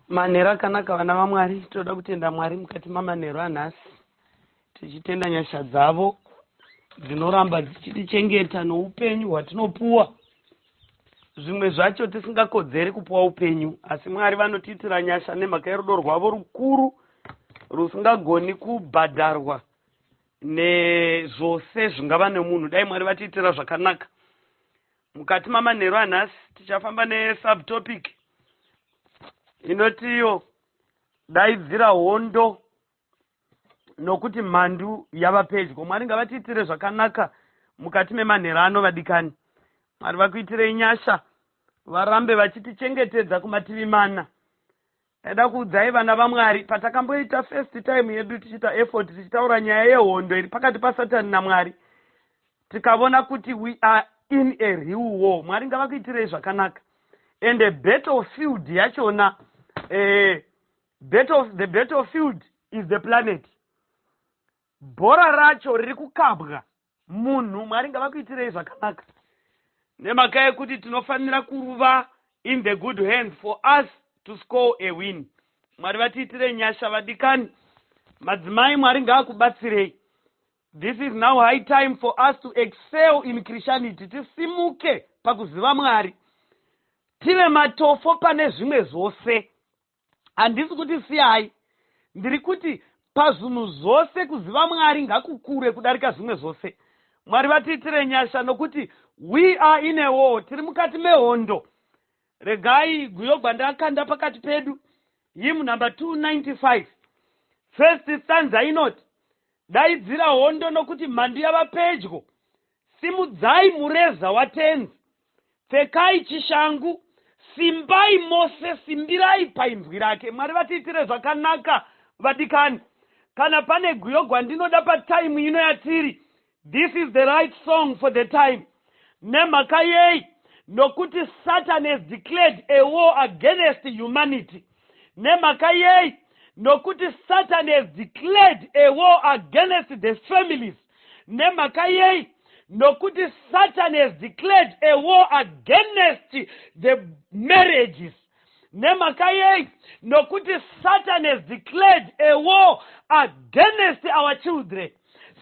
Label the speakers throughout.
Speaker 1: Manhero akanaka vana vaMwari, toda kutenda Mwari mukati mamanhero anhasi. Tichitenda nyasha dzavo dzinoramba dzichitichengeta noupenyu hwatinopuwa. Zvimwe zvacho tisingakodzeri kupuwa upenyu, asi Mwari vanotiitira nyasha nemhaka yerudo rwavo rukuru rusingagoni kubhadharwa nezvose zvingava nemunhu. Dai Mwari vatiitira zvakanaka. Mukati mamanhero anhasi tichafamba nesubtopic inotiyo daidzira hondo nokuti mhandu yava pedyo. Mwari ngavatiitire zvakanaka mukati memanhero ano vadikani. Mwari vakuitirei nyasha, varambe vachitichengetedza kumativi mana. Ndaida kuudzai vana vaMwari, patakamboita first time yedu tichiita effort tichitaura nyaya yehondo iri pakati paSatani naMwari, tikavona kuti we are in a real war. Mwari ngavakuitirei zvakanaka. And the battlefield yachona, the battlefield is the planet. Bhora racho riri kukabwa munhu. Mwari ngavakuitirei zvakanaka. Nemhaka yekuti tinofanira kuruva in the good hands for us to score a win. Mwari vatiitirei nyasha vadikani. Madzimai, Mwari ngavakubatsirei. This is now high time for us to excel in Christianity. Tisimuke pakuziva Mwari. Tive matofo pane zvimwe zvose. Handisi kuti siyai. Ndiri kuti pazvinhu zvose kuziva Mwari ngakukure kudarika zvimwe zvose. Mwari vatiitire nyasha nokuti we are in a war. Tiri mukati mehondo. Regai guyogwa ndakanda pakati pedu. Hymn number 295. First stanza inoti, daidzira hondo nokuti mhandu yava pedyo. Simudzai mureza watenzi. Pfekai chishangu. Simbai mose, simbirai painzwi rake. Mwari vatiitire zvakanaka vadikani. Kana pane guyogwa ndinoda patime ino yatiri, this is the right song for the time. Nemhaka yei, nokuti Satan has declared a war against humanity. Nemhaka yei, nokuti Satan has declared a war against the families. Nemhaka yei, nokuti Satan has declared a war against the marriages. Nemhaka yei, nokuti Satan has declared a war against our children.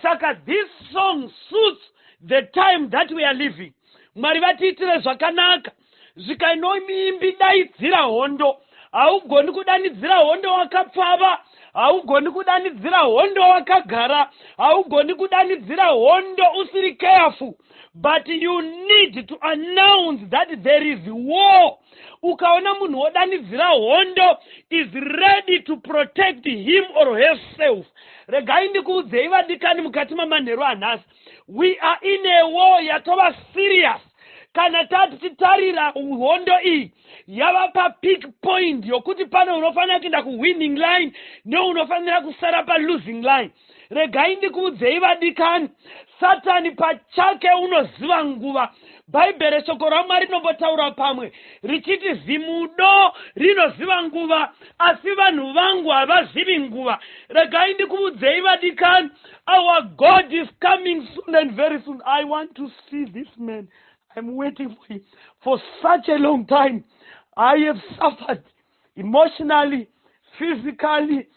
Speaker 1: Saka this song suits the time that we are living. Mwari vatiitire zvakanaka. Zvikainoimbi daidzira hondo. Haugoni kudanidzira hondo wakapfava. Haugoni kudanidzira hondo wakagara. Haugoni kudanidzira hondo usiri careful. But you need to announce that there is war. Ukaona munhu wodanidzira hondo is ready to protect him or herself. Regai ndikuudzei vadikani mukati mamanhero anhasi. We are in a war yatova serious. Kana tichitarira hondo iyi yava papeak point yokuti pane unofanira kuenda kuwinning line neunofanira kusara palosing line. Regai ndikuudzei vadikani, Satani pachake unoziva nguva. Bhaibheri shoko raMwari rinombotaura pamwe richiti zimudo rinoziva nguva, asi vanhu vangu havazivi nguva. Regai ndikuudzei vadikani, our God is coming soon and very soon. I want to see this man. I'm waiting for him for such a long time. I have suffered emotionally, physically.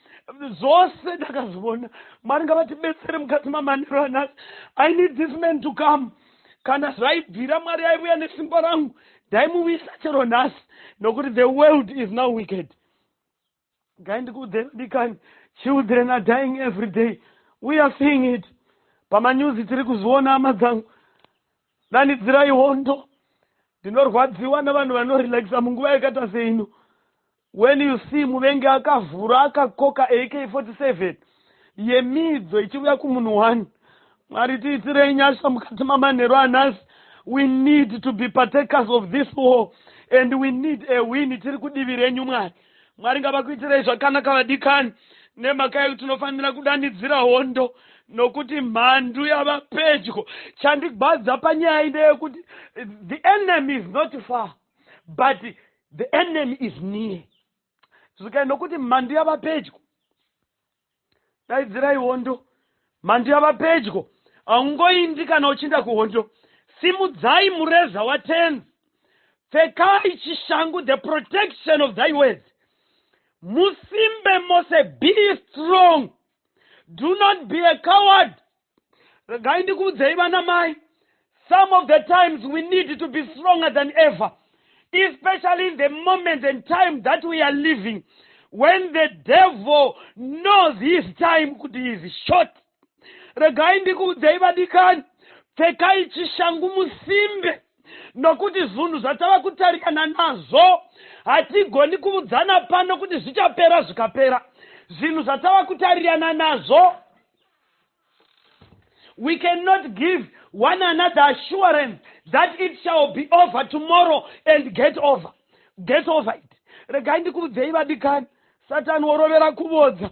Speaker 1: Zvose ndakazviona. Mwari ngavatibetsere mukati mamanhero anhasi. I need this man to come. Kana zvaibvira Mwari aiuya nesimba rangu, ndaimuisa chero nhasi, nokuti the world is now wicked. Ngaindikuudzeikani, children are dying every day. We are seeing it. Pamanyuzi tiri kuzviona hama dzangu. Danidzirai hondo. Ndinorwadziwa navanhu vanorelaxa munguva yakata seino. When you see muvengi akavhura akakoka AK-47 yemidzo ichiuya kumunhu wani, Mwari tiitirei nyasha mukati mamanhero anhasi. We need to be partakers of this war and we need a win. Tiri kudivi renyu Mwari. Mwari ngavakuitirei zvakanaka vadikani. Nemhaka yekuti tinofanira kudanidzira hondo nokuti mhandu yava pedyo. Chandigwadza panyaya ndeyekuti the enemy is not far but the enemy is near. Zvikai nokuti mhandu yava pedyo. Daidzirai hondo. Mhandu yava pedyo. Haungoindi kana uchinda kuhondo. Simudzai mureza watenzi. Pfekai chishangu, the protection of thy words. Musimbe mose, be strong. Do not be a coward. Some of the times we need to be stronger than ever, especially in the moment and time that we are living, when the devil knows his time is short. Pfekai chishangu musimbe, nokuti zunhu zvatava kutarikana nazo hatigoni kuudzana pano kuti zvichapera zvikapera. Zvinhu zvatava kutarirana nazo, we cannot give one another assurance that it shall be over tomorrow and get over it. Regai ndikuudzei vadikani, Satani worovera kuvodza,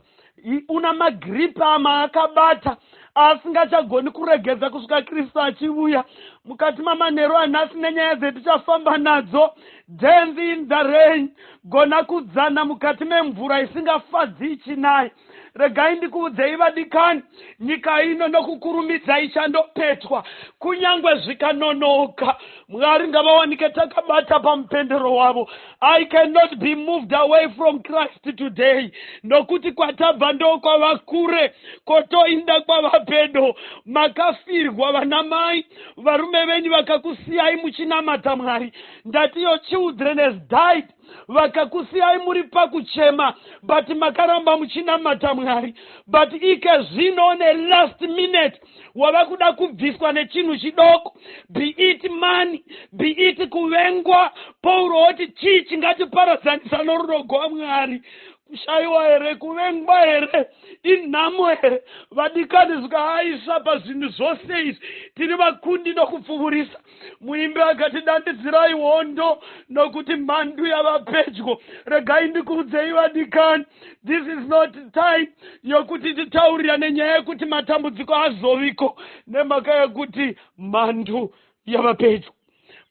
Speaker 1: una magripa amaakabata asingachagoni kuregedza kusvika Kristu achiuya. Mukati mamanheru anhasi nenyaya dzetichafamba nadzo, dance in the rain, gona kudzana mukati memvura isingafadzi ichinaya. Regai ndikuudzei vadikani, nyika ino nokukurumidza ichandopetwa kunyangwe zvikanonoka. Mwari ngavawanike takabata pamupendero wavo. I cannot be moved away from Christ today, nokuti kwatabva ndokwavakure, kotoinda kwavapedo. Makafirwa vanamai, varume venyu vakakusiyai muchinamata Mwari. Ndati your children has died, vakakusiyai muri pakuchema, but makaramba muchinamata Mwari. But ike zvino on a last minute wava kuda kubviswa nechinhu chidoko, be it money, be it kuvengwa. Pauro oti chii chingatiparadzanisa norudo rwaMwari? Kushaiwa here, kuvengwa here, inhamo here. Vadikani zvikaisha pazvinhu zvose izvi, tiri vakundi nokupfuurisa. Muimbi akati dandidzirai hondo nokuti mhandu yava pedyo. Regai ndikuudzei vadikani, this is not time yokuti titaurirane nyaya yekuti matambudziko azoviko nemhaka yekuti mhandu yava pedyo.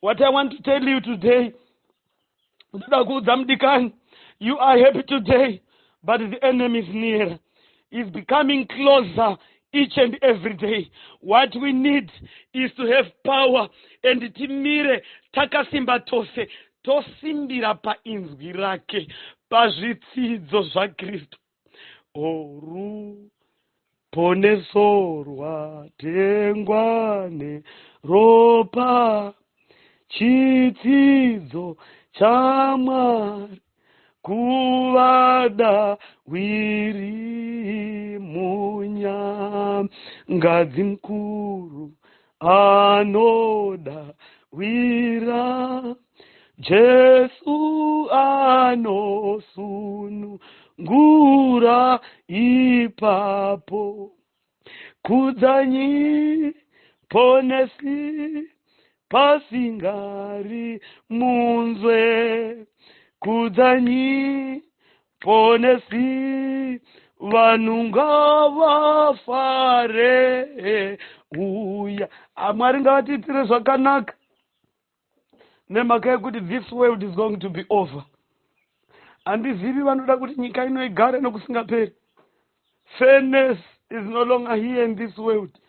Speaker 1: What I want to tell you today, ndoda kuudza mudikani, you are happy today, but the enemy is near. Is becoming closer each and every day. What we need is to have power, and timire takasimba tose, tosimbira pa inzwi rake, pazvitsidzo zvaKristu. Oru ponesorwa tengwane ropa, chitsidzo chaMwari kuvada wiri munyangadzi mukuru anoda wira, Jesu anosunungura ipapo, kudzanyi ponesi pasingari munzwe, kudzanyi ponesi vanhu ngavafare uya. Mwari ngavatiitire zvakanaka nemhaka yekuti this world is going to be over. Handizivi vanoda kuti nyika ino igare nokusingaperi. Fairness is no longer here in this world.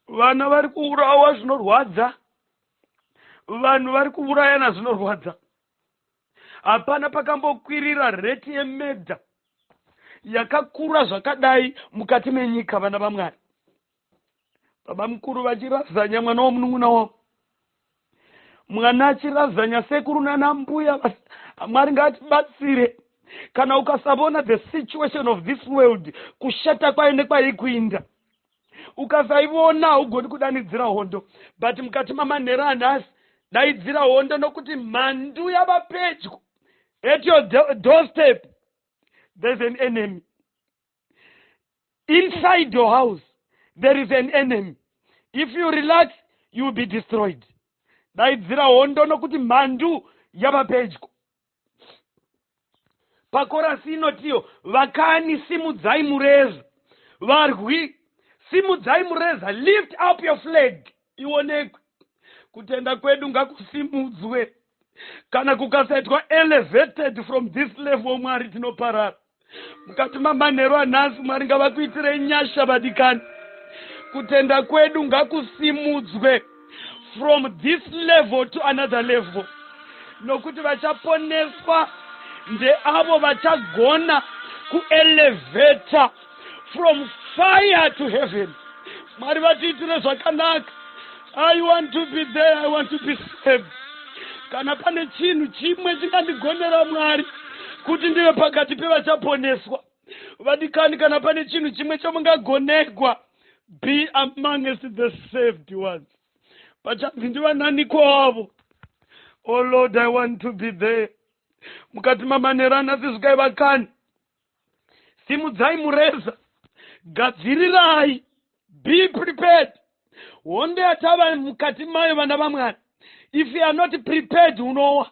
Speaker 1: Vana vari kuurawa zvinorwadza, vanhu vari kuurayana zvinorwadza. Hapana pakambokwirira reti yemedha yakakura zvakadai mukati menyika. Vana vaMwari, baba mukuru vachirazanya mwana womunun'una wavo, mwana achirazanya sekuru nana mbuya. Mwari ngatibatsire. Kana ukasabona the situation of this world, kushata kwaine kwaikuinda, ukasaiona ugoni kudanidzira hondo. But mukati mamanheru anhasi, daidzira hondo nokuti mhandu yava pedyo. At your doorstep, there's an enemy. Inside your house, there is an enemy. If you relax, you will be destroyed. Daidzira hondo nokuti mhandu yava pedyo. Pakorasi inotiyo, vakani simudzai mureza, varwi simudzai mureza, lift up your flag, ionekwe. Kutenda kwedu ngakusimudzwe. Kana kukasaitwa elevated from this level, Mwari tinoparara. Mukati mamanheru anhasi, Mwari ngavakuitire nyasha vadikani. Kutenda kwedu ngakusimudzwe from this level to another level. Nokuti vachaponeswa ndeavo vachagona kuelevata from fire to heaven. Mwari vatiitire zvakanaka. I want to be there, I want to be saved. Kana pane chinhu chimwe chingandigonera Mwari kuti ndive pakati pevachaponeswa, vadikani, kana pane chinhu chimwe chamungagonekwa, be amongst the saved ones. Pachanzi ndivananiko wavo. Oh Lord, I want to be there. Mukati mamanherana sizvikai vakani, simudzai mureza, gadzirirai, be prepared. Hondo yatava mukati mayo vana vaMwari. If you are not prepared, unowa.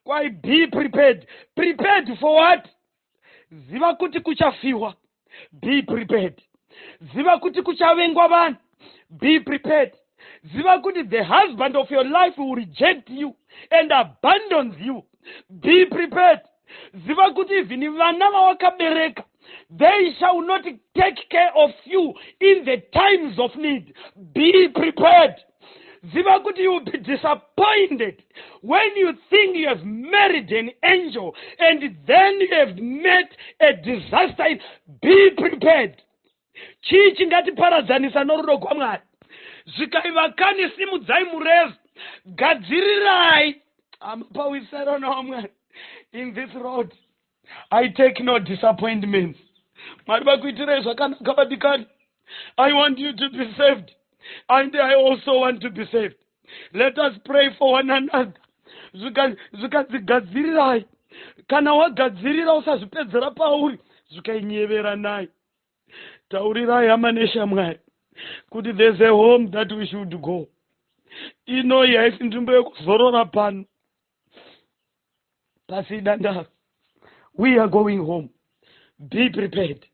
Speaker 1: Why be prepared? Prepared for what? Ziva kuti kuchafiwa. Be prepared. Ziva kuti kuchavengwa vanhu. Be prepared. Ziva kuti the husband of your life will reject you and abandons you. Be prepared. Ziva kuti even vana vawakabereka, they shall not take care of you in the times of need. Be prepared. Ziva kuti you will be disappointed when you think you have married an angel and then you have met a disaster. Be prepared. Chii chingatiparadzanisa norudo rwaMwari? Zvikaiva simudzai mureza, gadzirirai. Amapawisaro naMwari. In this road, I take no disappointments. Mwari vakuitirei zvakanaka vadikani. I want you to be saved, and I also want to be saved. Let us pray for one another. Zvikadzigadzirirai. Kana wagadzirira usazvipedzera pauri, zvikainyevera nai. Taurirai hama neshamwari kuti there's a home that we should go. Inoi haisi nzvimbo yekuzorora pano pasina ndava. We are going home. Be prepared.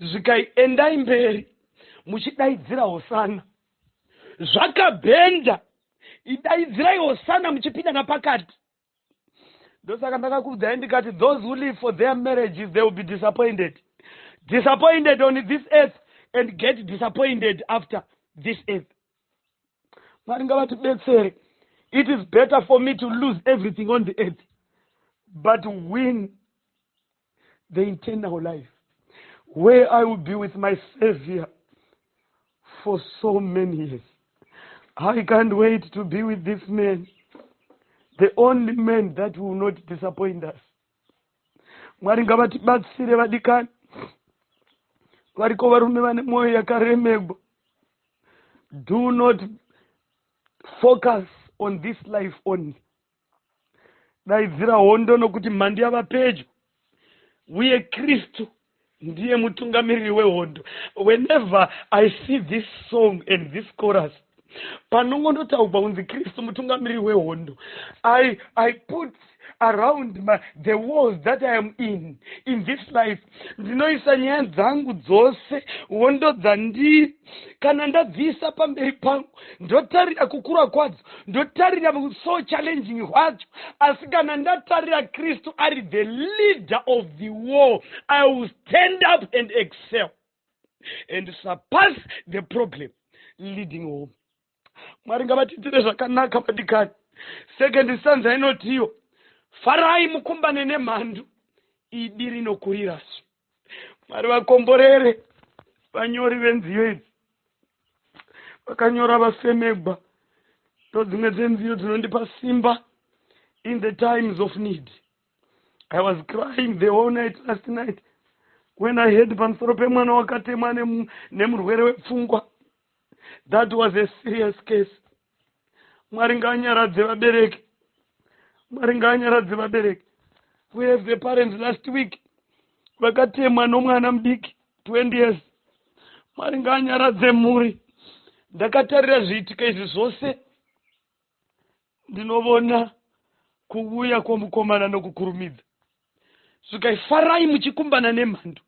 Speaker 1: Zvikaendai mberi muchidaidzira hosana, zvakabhenda, idaidzirai hosana muchipinda napakati. Ndosaka ndakakuudzai ndikati those who live for their marriages, they will be disappointed. Disappointed on this earth and get disappointed after this earth. Mwari ngavatibetsere. It is better for me to lose everything on the earth but win the eternal life, where I will be with my Savior for so many years. I can't wait to be with this man, the only man that will not disappoint us. Mwari ngavatibatsire vadikani, variko varume vane mwoyo yakaremegwa. Do not focus on this life only. Daidzira hondo nokuti mhandi yava pedyo, uye Kristu ndiye mutungamiriri wehondo. Whenever I see this song and this chorus, panongonotaurwa kunzi Kristu mutungamiriri wehondo, I put around the walls that I am in this life. Ndinoisa nyaya dzangu dzose, hondo dzandiri, kana ndadziisa pamberi pangu, ndotarira kukura kwadzo, ndotarira so challenging hwacho. Asi kana ndatarira Kristu ari the leader of the war, I will stand up and excel and surpass the problem leading home. Mwari ngavatitire zvakanaka madikani. Second stanza inotiyo, farai mukumbane nemhandu, idi rinokurirasu. Mwari vakomborere vanyori venziyo idzi. Vakanyora vafemegwa. Ndodzimwe dzenziyo dzinondipa simba in the times of need. I was crying the whole night last night when I heard pamusoro pemwana wakatemwa nemurwere wepfungwa. That was a serious case. Mwari ngaanyaradze vabereki. Mwari ngaanyaradze vabereki. We have the parents last week vakatemwa nomwana mudiki 20 years. Mwari ngaanyaradze mhuri. Ndakatarira zviitika izvi zvose, ndinovona kuuya kwomukomana nokukurumidza. Zvikaifarai muchikumbana nemhandu,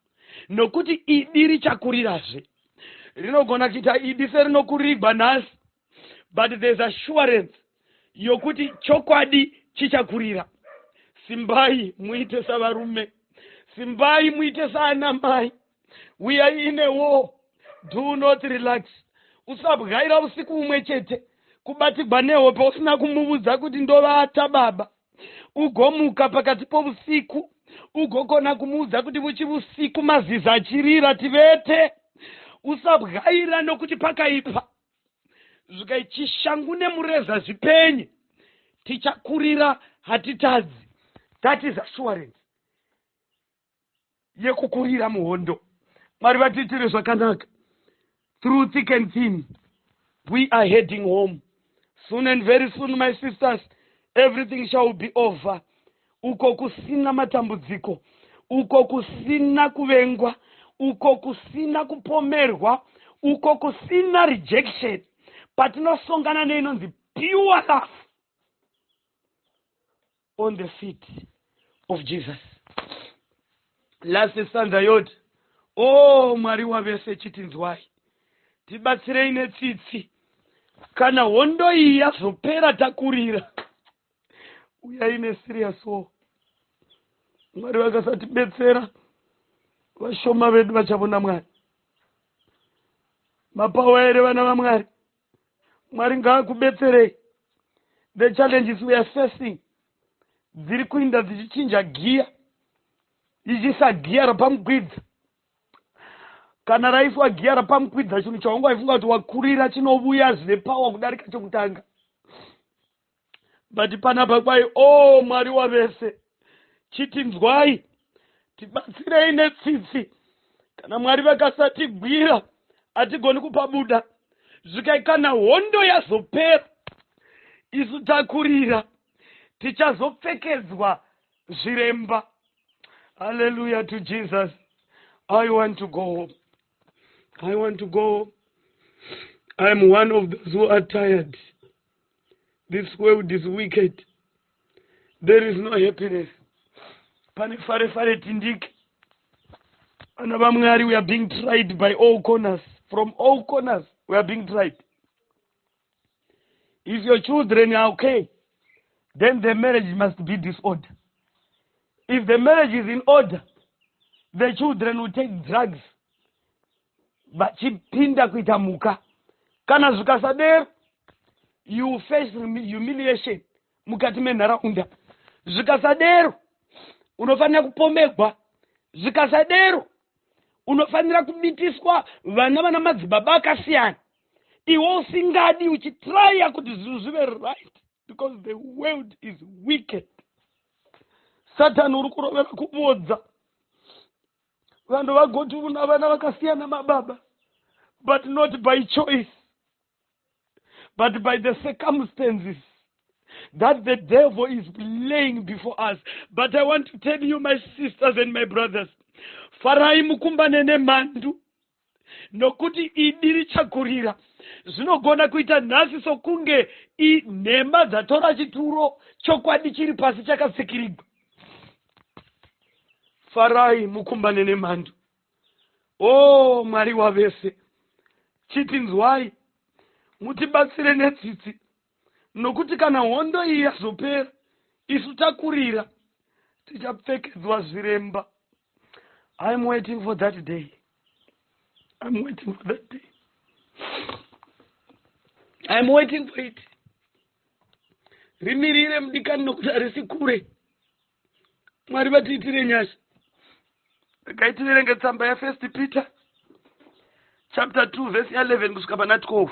Speaker 1: nokuti idi richakurirazve. Rinogona kuita idi serinokurigwa nhasi, but there's assurance yokuti chokwadi chichakurira. Simbai muite savarume, simbai muite saanamai. We are in a war. Do not relax. Usabwaira usiku umwe chete kubatigwa nehope usina kumuudza kuti ndovata baba. ugomuka pakati pousiku, ugogona kumuudza kuti muchiusiku maziza achirira tivete, usabwaira nokuti pakaipa. Zvikaiti shangu nemureza zvipenye, tichakurira hatitadzi. That is assurance yekukurira muhondo. Mwari vatiitire zvakanaka. Through thick and thin, we are heading home. Soon and very soon, my sisters, everything shall be over. Uko kusina matambudziko, uko kusina kuvengwa, uko kusina kupomerwa, uko kusina rejection. Patinosongana neinonzi pure love on the feet of Jesus. Last stanza yoti, oh Mwari wavese chitinzwai, tibatsirei netsitsi, kana hondo iyi yazopera takurira. Uyai neserious war. Mwari vakasatibetsera, vashoma vedu vachavona Mwari. Mapawa ere vana vaMwari. Mwari ngaakubetserei. The challenges we are facing dziri kuinda dzichichinja giya, ichisa giya rapamukwidza. Kana raiswa giya rapamukwidza, chinhu chaungaifunga kuti wakurira chinobuya zvine power kudarika chokutanga. But panapa kwai, oh Mwari wavese, chitinzwai, tibatsirei netsitsi. Kana Mwari vakasatigwira, hatigoni kupabuda. Zvikai kana hondo yazopera, isu takurira, tichazopfekedzwa zviremba. Hallelujah to Jesus. I want to go home. I want to go home. I am one of those who are tired. This world is wicked. There is no happiness. Pane fare fare tindike. Vana vaMwari, we are being tried by all corners. From all corners, we are being tried. If your children are okay, then the marriage must be disorder. If the marriage is in order, the children will take drugs. Vachipinda kuita muka. Kana zvikasadero, you will face humiliation mukati menharaunda. Zvikasadero, unofanira kupomegwa. Zvikasadero, unofanira kubitiswa vana vana madzibaba akasiyana. Iwe usingadi uchitraya kuti zvinhu zvive right, because the world is wicked. Satan uri kurovera kubodza. Vanhu vagoti una vana vakasiyana mababa, but not by choice, but by the circumstances that the devil is laying before us. But I want to tell you, my sisters and my brothers, farai mukumbane nemandu, nokuti idiri chakurira. Zvinogona kuita nhasi sokunge nhema dzatora chituro, chokwadi chiri pasi chakatsikirigwa. Farai mukumbane nemandu. Oh Mwari wavese, chitinzwai, mutibatsire netsitsi, nokuti kana hondo iyi yazopera, isu takurira, tichapfekedzwa zviremba. I'm waiting for that day. I'm waiting for that day. I'm waiting for it. Rimirire mudikani nokuti harisi kure. Mwari vatiitire nyasha. Ngaitiverenge tsamba ya 1 Peter chapter 2 verse 11 kusvika pana 12.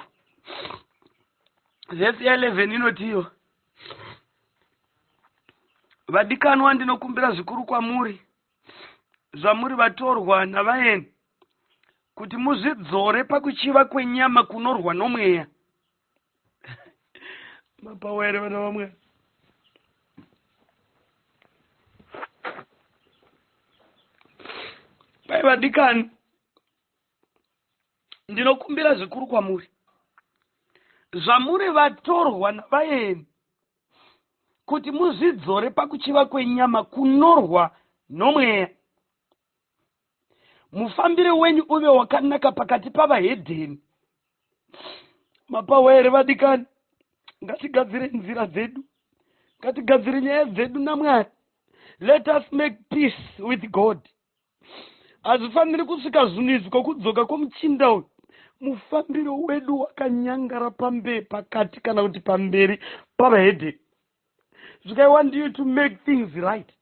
Speaker 1: Verse 11 inotiyo, vadikanwa ndinokumbira zvikuru kwamuri, zvamuri vatorwa navaeni, kuti muzvidzore pakuchiva kwenyama kunorwa nomweya. Mapawa ere vana vaMwari. Pai vadikani, ndinokumbira zvikuru kwamuri, zvamuri vatorwa navaeni, kuti muzvidzore pakuchiva kwenyama kunorwa nomweya. Mufambire wenyu uve wakanaka pakati pavahedheni. Mapawa ere vadikani, ngatigadzire nzira dzedu, ngatigadzire nyaya dzedu naMwari. Let us make peace with God. Hazvifaniri kusvika zvinhu izvi kwokudzoka kwomuchinda uyu. Mufambiro wedu wakanyangara pakati kana kuti pamberi pavahedheni. I want you to make things right.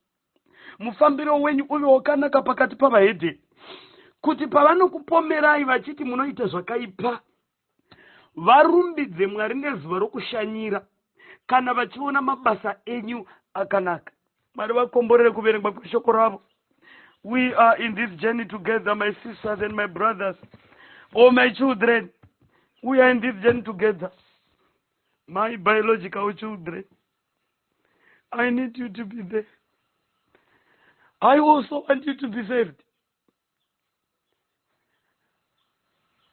Speaker 1: Mufambiro wenyu uve wakanaka pakati pavahedheni, kuti pavanokupomerai vachiti munoita zvakaipa, varumbidze Mwari nezuva rokushanyira kana vachiona mabasa enyu akanaka. Mwari vakomborere kuverengwa kweshoko ravo. We are in this journey together, my sisters and my brothers. Oh, my children, we are in this journey together. My biological children, I need you to be there. I also want you to be saved.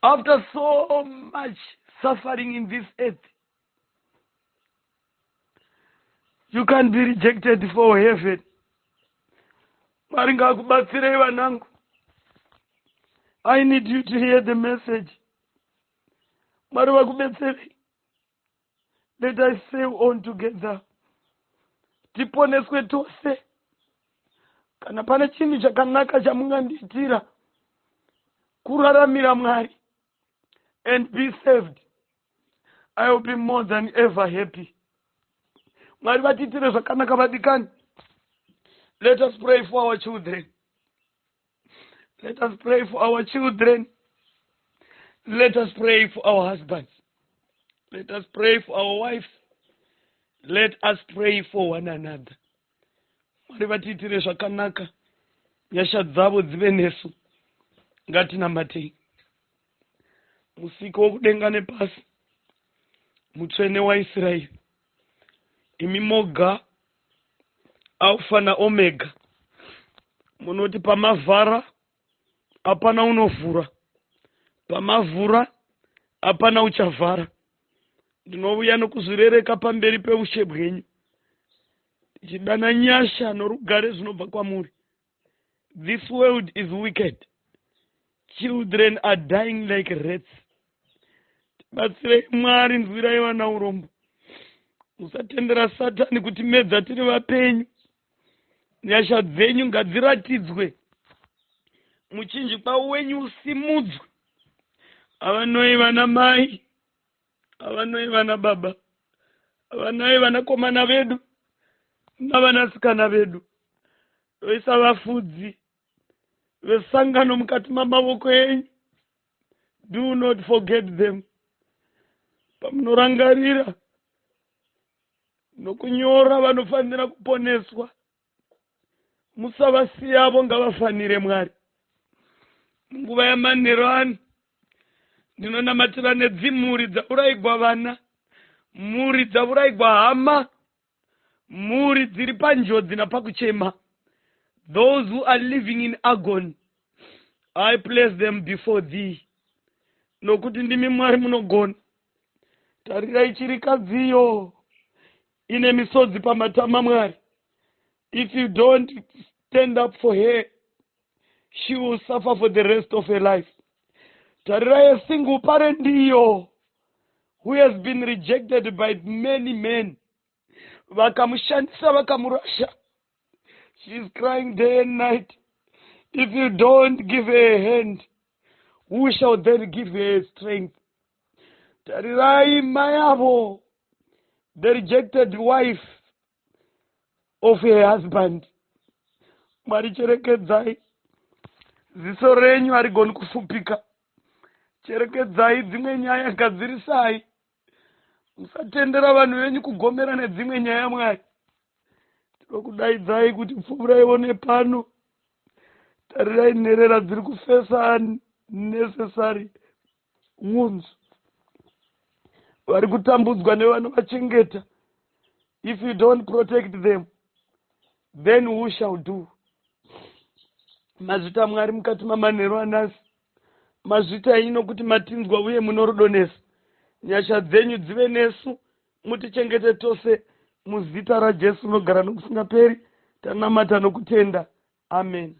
Speaker 1: After so much suffering in this earth, you can be rejected for heaven. I need you to hear the message. Let us save on together. Tiponeswe tose. Kana pane chinhu chakanaka chamungandiitira, kuraramira Mwari, and be saved, I will be more than ever happy. Mwari vatitire zvakanaka vadikani. Let us pray for our children. Let us pray for our children. Let us pray for our husbands. Let us pray for our wives. Let us pray for one another. Mwari vatitire zvakanaka. Nyasha dzavo dzive nesu. Ngatinamatei. Musiko wokudenga nepasi. Mutsvene waIsraeri. Imi moga Alpha na Omega. Munoti pamavhara hapana unovhura, pamavhura hapana uchavhara. Ndinouya nokuzvirereka pamberi peushe bwenyu, tichidana nyasha norugare zvinobva kwamuri. This world is wicked. Children are dying like rats. Tibatsirei Mwari, nzwirai vana urombo. Musatendera Satani kuti medza tiri vapenyu. Nyasha dzenyu ngadziratidzwe, muchinjikwa wenyu usimudzwe. Avanoi vana mai, avanoi vana baba, avanoi vanakomana vedu navanasikana vedu, voisa vafudzi vesangano mukati mamavoko enyu. Do not forget them. Pamunorangarira nokunyora vanofanira kuponeswa, musavasiyavo ngavafanire Mwari. Munguva yamanheru ano, ndinonamatira nedzimhuri dzaurayigwa vana, mhuri dzaurayigwa hama, mhuri dziri panjodzi napakuchema. Those who are living in agony, I place them before thee. Nokuti ndimi Mwari munogona. Tarirai chirikadziyo ine misodzi pamatama Mwari. If you don't stand up for her, she will suffer for the rest of her life. Tarirai a single parent who has been rejected by many men. Vakamushandisa vakamurasha. She is crying day and night. If you don't give her a hand, who shall then give her strength? Tarirai mayavo, the rejected wife of her husband. Mwari cherekedzai. Ziso renyu harigoni kufupika. Cherekedzai dzimwe nyaya gadzirisai. Musatendera vanhu venyu kugomera nedzimwe nyaya Mwari. Tinokudaidzai kuti pfuurai one pano. Tarirai nherera dziri kufesa unnecessary wounds. Vari kutambudzwa nevanovachengeta. If you don't protect them, then who shall do? Mazvita Mwari mukati mamanheru anasi. Mazvita ino kuti matinzwa uye munorudo nesu. Nyasha dzenyu dzive nesu, mutichengete tose muzita raJesu unogara nokusingaperi. Tanamata nokutenda. Amen.